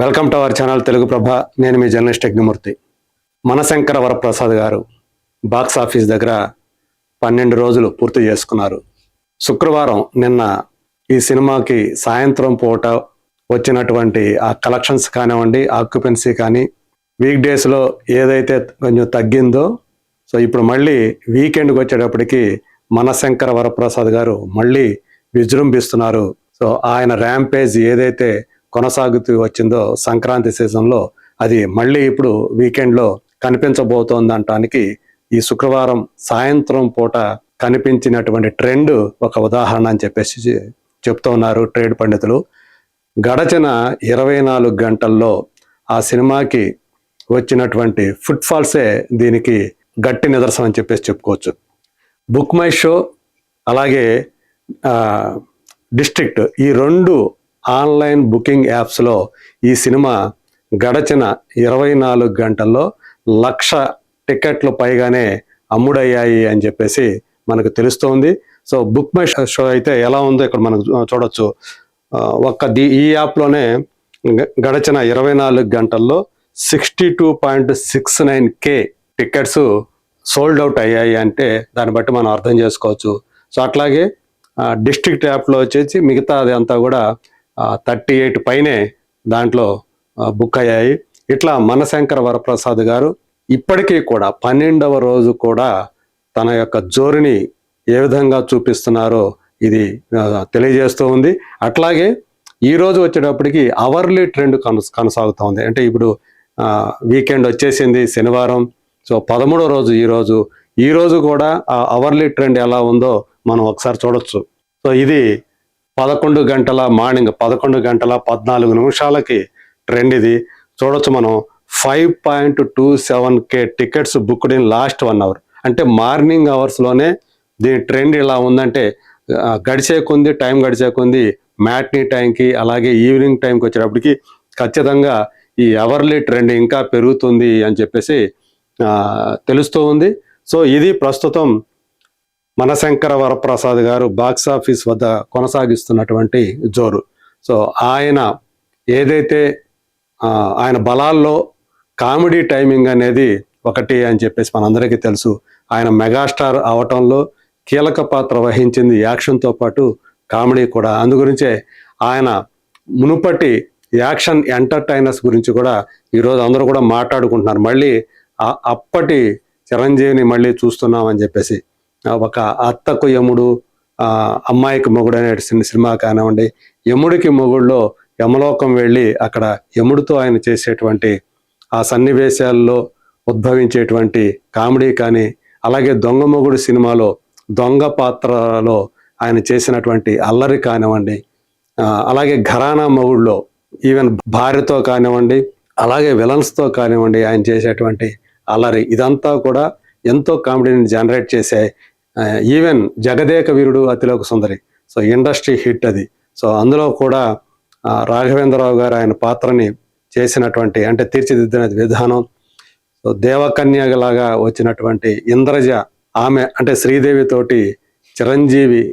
Welcome to our channel Telugu Prabha. నేను మీ journalist Yagnamurthy. Manashankara Varaprasad గారు బాక్స్ ఆఫీస్ దగ్గర 12 రోజులు పూర్తి చేసుకున్నారు. శుక్రవారం నిన్న ఈ సినిమాకి సాయంత్రం పూట వచ్చినటువంటి ఆ కలెక్షన్స్ కానివ్వండి, ఆక్యుపెన్సీ కానీ వీక్ డేస్లో ఏదైతే కొంచెం తగ్గిందో, సో ఇప్పుడు మళ్ళీ వీకెండ్కి వచ్చేటప్పటికి మనశంకర వరప్రసాద్ గారు మళ్ళీ విజృంభిస్తున్నారు. సో ఆయన ర్యాంపేజ్ ఏదైతే కొనసాగుతూ వచ్చిందో సంక్రాంతి సీజన్లో, అది మళ్ళీ ఇప్పుడు వీకెండ్లో కనిపించబోతోందనటానికి ఈ శుక్రవారం సాయంత్రం పూట కనిపించినటువంటి ట్రెండ్ ఒక ఉదాహరణ అని చెప్పేసి చెప్తూ ఉన్నారు ట్రేడ్ పండితులు. గడచిన 24 గంటల్లో ఆ సినిమాకి వచ్చినటువంటి ఫుట్ఫాల్సే దీనికి గట్టి నిదర్శనం అని చెప్పేసి చెప్పుకోవచ్చు. బుక్ మై షో అలాగే డిస్ట్రిక్ట్, ఈ 2 ఆన్లైన్ బుకింగ్ యాప్స్లో ఈ సినిమా గడచిన 24 గంటల్లో 1,00,000 టికెట్లు పైగానే అమ్ముడయ్యాయి అని చెప్పేసి మనకు తెలుస్తోంది. సో బుక్ మై షో అయితే ఎలా ఉందో ఇక్కడ మనం చూడొచ్చు. ఈ యాప్లోనే గడచిన 24 గంటల్లో 62.69K టికెట్స్ సోల్డ్ అవుట్ అయ్యాయి అంటే దాన్ని బట్టి మనం అర్థం చేసుకోవచ్చు. సో అట్లాగే డిస్ట్రిక్ట్ యాప్లో వచ్చేసి మిగతా అది అంతా కూడా 38 పైనే దాంట్లో బుక్ అయ్యాయి. ఇట్లా మనశంకర వరప్రసాద్ గారు ఇప్పటికీ కూడా 12వ రోజు కూడా తన యొక్క జోరుని ఏ విధంగా చూపిస్తున్నారో ఇది తెలియజేస్తూ ఉంది. అట్లాగే ఈరోజు వచ్చేటప్పటికి అవర్లీ ట్రెండ్ కొనసాగుతూ ఉంది. అంటే ఇప్పుడు వీకెండ్ వచ్చేసింది, శనివారం. సో 13వ రోజు ఈరోజు కూడా ఆ అవర్లీ ట్రెండ్ ఎలా ఉందో మనం ఒకసారి చూడొచ్చు. సో ఇది 11 గంటల మార్నింగ్ 11 గంటల 14 నిమిషాలకి ట్రెండ్ ఇది చూడొచ్చు మనం. 5.27K tickets booked in last 1 hour. అంటే మార్నింగ్ అవర్స్లోనే దీని ట్రెండ్ ఇలా ఉందంటే టైం గడిచే కొంది మ్యాట్నీ టైంకి అలాగే ఈవినింగ్ టైంకి వచ్చేటప్పటికి ఖచ్చితంగా ఈ అవర్లీ ట్రెండ్ ఇంకా పెరుగుతుంది అని చెప్పేసి తెలుస్తూ ఉంది. సో ఇది ప్రస్తుతం మనశంకర వరప్రసాద్ గారు బాక్స్ ఆఫీస్ వద్ద కొనసాగిస్తున్నటువంటి జోరు. సో ఆయన ఏదైతే ఆయన బలాల్లో కామెడీ టైమింగ్ అనేది ఒకటి అని చెప్పేసి మనందరికీ తెలుసు. ఆయన మెగాస్టార్ అవటంలో కీలక పాత్ర వహించింది యాక్షన్తో పాటు కామెడీ కూడా. అందుగురించే ఆయన మునుపటి యాక్షన్ ఎంటర్టైనర్స్ గురించి కూడా ఈరోజు అందరూ కూడా మాట్లాడుకుంటున్నారు. మళ్ళీ అప్పటి చిరంజీవిని మళ్ళీ చూస్తున్నామని చెప్పేసి. ఒక అత్తకు యముడు, అమ్మాయికి మొగుడు అనే సినిమా కానివ్వండి, యముడికి మొగుడులో యమలోకం వెళ్ళి అక్కడ యముడితో ఆయన చేసేటువంటి ఆ సన్నివేశాల్లో ఉద్భవించేటువంటి కామెడీ కానీ, అలాగే దొంగ మొగుడు సినిమాలో దొంగ పాత్రలో ఆయన చేసినటువంటి అల్లరి కానివ్వండి, అలాగే ఘరానా మొగుడులో ఈవెన్ భార్యతో కానివ్వండి, అలాగే విలన్స్తో కానివ్వండి ఆయన చేసేటువంటి అల్లరి, ఇదంతా కూడా ఎంతో కామెడీని జనరేట్ చేసే, even Jagadeka Veerudu Athiloka Sundari, so industry hit అది. సో అందులో కూడా రాఘవేంద్రరావు గారు ఆయన పాత్రని చేసినటువంటి అంటే తీర్చిదిద్దిన విధానం, సో దేవకన్యలాగా వచ్చినటువంటి ఇంద్రజ, ఆమె అంటే శ్రీదేవితోటి చిరంజీవి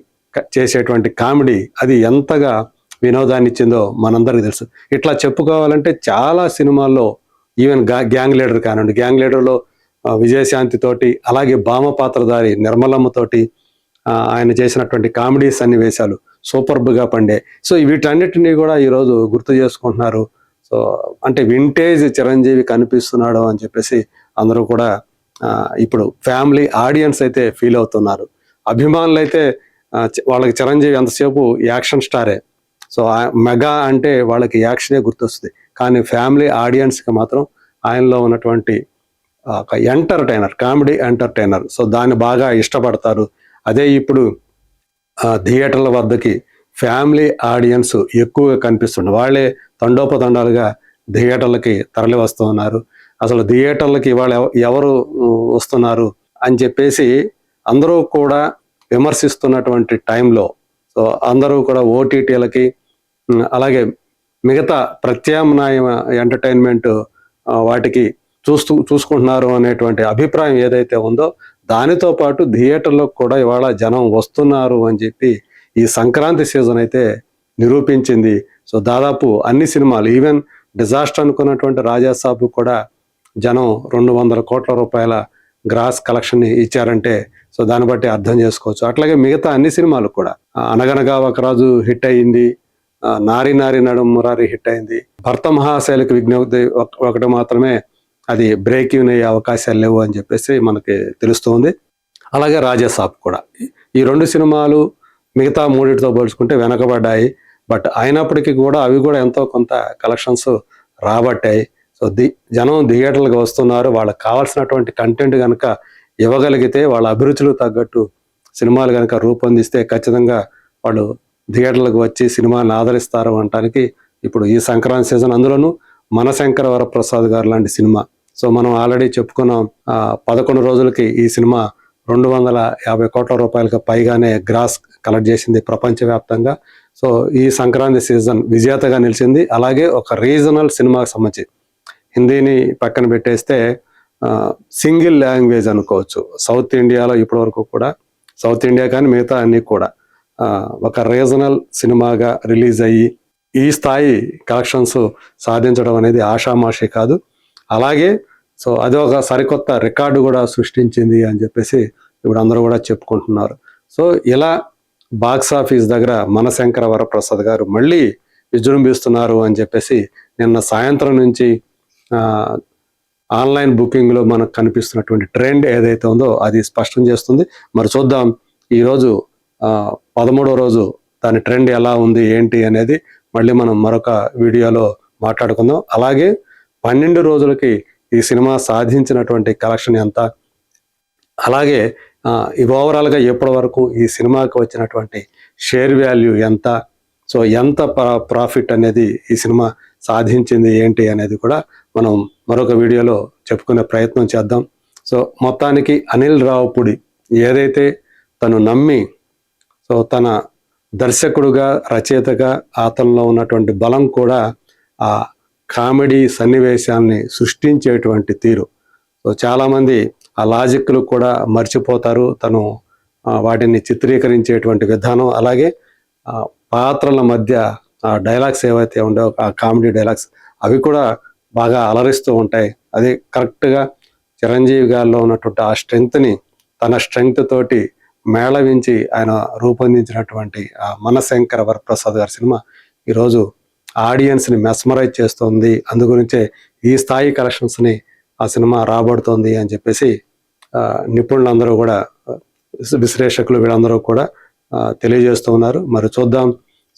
చేసేటువంటి కామెడీ అది ఎంతగా వినోదాన్ని ఇచ్చిందో మనందరికీ తెలుసు. ఇట్లా చెప్పుకోవాలంటే చాలా సినిమాల్లో ఈవెన్ గ్యాంగ్ లీడర్ కానివ్వండి, గ్యాంగ్ లీడర్లో విజయశాంతి తోటి అలాగే భామ పాత్రధారి నిర్మలమ్మతోటి ఆయన చేసినటువంటి కామెడీ సన్నివేశాలు సూపర్బ్గా పండే. సో వీటన్నిటినీ కూడా ఈరోజు గుర్తు చేసుకుంటున్నారు. సో అంటే వింటేజ్ చిరంజీవి కనిపిస్తున్నాడు అని చెప్పేసి అందరూ కూడా ఇప్పుడు ఫ్యామిలీ ఆడియన్స్ అయితే ఫీల్ అవుతున్నారు. అభిమానులు అయితే వాళ్ళకి చిరంజీవి ఎంతసేపు యాక్షన్ స్టారే. సో మెగా అంటే వాళ్ళకి యాక్షనే గుర్తొస్తుంది. కానీ ఫ్యామిలీ ఆడియన్స్కి మాత్రం ఆయనలో ఉన్నటువంటి ఒక ఎంటర్టైనర్, కామెడీ ఎంటర్టైనర్, సో దాన్ని బాగా ఇష్టపడతారు. అదే ఇప్పుడు థియేటర్ల వద్దకి ఫ్యామిలీ ఆడియన్స్ ఎక్కువగా కనిపిస్తున్నారు. వాళ్ళే తండోపతండాలుగా థియేటర్లకి తరలి వస్తూ ఉన్నారు. అసలు థియేటర్లకి ఇవాళ ఎవరు వస్తున్నారు అని చెప్పేసి అందరూ కూడా విమర్శిస్తున్నటువంటి టైంలో, సో అందరూ కూడా ఓటీటీలకి అలాగే మిగతా ప్రత్యామ్నాయ ఎంటర్టైన్మెంట్ వాటికి చూసుకుంటున్నారు అనేటువంటి అభిప్రాయం ఏదైతే ఉందో దానితో పాటు థియేటర్లో కూడా ఇవాళ జనం వస్తున్నారు అని చెప్పి ఈ సంక్రాంతి సీజన్ అయితే నిరూపించింది. సో దాదాపు అన్ని సినిమాలు, ఈవెన్ డిజాస్టర్ అనుకున్నటువంటి రాజాసాబ్ కూడా జనం 200 కోట్ల రూపాయల గ్రాస్ కలెక్షన్ ఇచ్చారంటే సో దాన్ని బట్టి అర్థం చేసుకోవచ్చు. అట్లాగే మిగతా అన్ని సినిమాలు కూడా అనగనగా ఒక రాజు హిట్ అయింది, నారి నారి నడుం మురారి హిట్ అయింది, భర్త మహాశైలికి విజ్ఞప్తి ఒకటి మాత్రమే అది బ్రేక్ ఈవెన్ అయ్యే అవకాశాలు లేవు అని చెప్పేసి మనకి తెలుస్తుంది. అలాగే రాజాసాబ్ కూడా ఈ 2 సినిమాలు మిగతా 3టితో పోల్చుకుంటే వెనకబడ్డాయి. బట్ అయినప్పటికీ కూడా అవి కూడా ఎంతో కొంత కలెక్షన్స్ రాబట్టాయి. సో జనం థియేటర్లకు వస్తున్నారు. వాళ్ళకి కావాల్సినటువంటి కంటెంట్ కనుక ఇవ్వగలిగితే, వాళ్ళ అభిరుచులకు తగ్గట్టు సినిమాలు కనుక రూపొందిస్తే ఖచ్చితంగా వాళ్ళు థియేటర్లకు వచ్చి సినిమాని ఆదరిస్తారు అనటానికి ఇప్పుడు ఈ సంక్రాంతి సీజన్, అందులోనూ మనశంకర వరప్రసాద్ గారు లాంటి సినిమా. సో మనం ఆల్రెడీ చెప్పుకున్నాం, 11 రోజులకి ఈ సినిమా 250 కోట్ల రూపాయలకు పైగానే గ్రాస్ కలెక్ట్ చేసింది ప్రపంచవ్యాప్తంగా. సో ఈ సంక్రాంతి సీజన్ విజేతగా నిలిచింది. అలాగే ఒక రీజనల్ సినిమాకి సంబంధించి హిందీని పక్కన పెట్టేస్తే సింగిల్ లాంగ్వేజ్ అనుకోవచ్చు, సౌత్ ఇండియాలో ఇప్పటి వరకు కూడా, సౌత్ ఇండియా కానీ మిగతా అన్ని కూడా ఒక రీజనల్ సినిమాగా రిలీజ్ అయ్యి ఈ స్థాయి కలెక్షన్స్ సాధించడం అనేది ఆషామాషి కాదు. అలాగే సో అది ఒక సరికొత్త రికార్డు కూడా సృష్టించింది అని చెప్పేసి ఇప్పుడు అందరూ కూడా చెప్పుకుంటున్నారు. సో ఇలా బాక్స్ ఆఫీస్ దగ్గర మనశంకర వరప్రసాద్ గారు మళ్ళీ విజృంభిస్తున్నారు అని చెప్పేసి నిన్న సాయంత్రం నుంచి ఆన్లైన్ బుకింగ్లో మనకు కనిపిస్తున్నటువంటి ట్రెండ్ ఏదైతే ఉందో అది స్పష్టం చేస్తుంది. మరి చూద్దాం ఈరోజు 13వ రోజు దాని ట్రెండ్ ఎలా ఉంది ఏంటి అనేది మళ్ళీ మనం మరొక వీడియోలో మాట్లాడుకుందాం. అలాగే 12 రోజులకి ఈ సినిమా సాధించినటువంటి కలెక్షన్ ఎంత, అలాగే ఓవరాల్గా ఎప్పటి వరకు ఈ సినిమాకి వచ్చినటువంటి షేర్ వాల్యూ ఎంత, సో ఎంత ప్రాఫిట్ అనేది ఈ సినిమా సాధించింది ఏంటి అనేది కూడా మనం మరొక వీడియోలో చెప్పుకునే ప్రయత్నం చేద్దాం. సో మొత్తానికి అనిల్ రావుపూడి ఏదైతే తను నమ్మి, సో తన దర్శకుడుగా రచయితగా అతనిలో ఉన్నటువంటి బలం కూడా ఆ కామెడీ సన్నివేశాన్ని సృష్టించేటువంటి తీరు. సో చాలామంది ఆ లాజిక్లు కూడా మర్చిపోతారు, తను వాటిని చిత్రీకరించేటువంటి విధానం, అలాగే పాత్రల మధ్య ఆ డైలాగ్స్ ఏవైతే ఉండో ఆ కామెడీ డైలాగ్స్ అవి కూడా బాగా అలరిస్తూ ఉంటాయి. అది కరెక్ట్గా చిరంజీవి గారిలో ఉన్నటువంటి ఆ స్ట్రెంగ్త్ని తన స్ట్రెంగ్త్ తోటి మేళవించి ఆయన రూపొందించినటువంటి ఆ మనశంకర వరప్రసాద్ గారి సినిమా ఈరోజు ఆడియన్స్ని మెస్మరైజ్ చేస్తుంది. అందుగురించే ఈ స్థాయి కలెక్షన్స్ని ఆ సినిమా రాబడుతోంది అని చెప్పేసి నిపుణులందరూ కూడా, విశ్లేషకులు వీళ్ళందరూ కూడా తెలియజేస్తూ ఉన్నారు. మరి చూద్దాం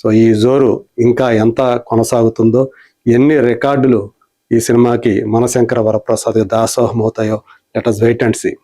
సో ఈ జోరు ఇంకా ఎంత కొనసాగుతుందో, ఎన్ని రికార్డులు ఈ సినిమాకి మనశంకర వరప్రసాద్ దాసోహం అవుతాయో. Let us wait and see.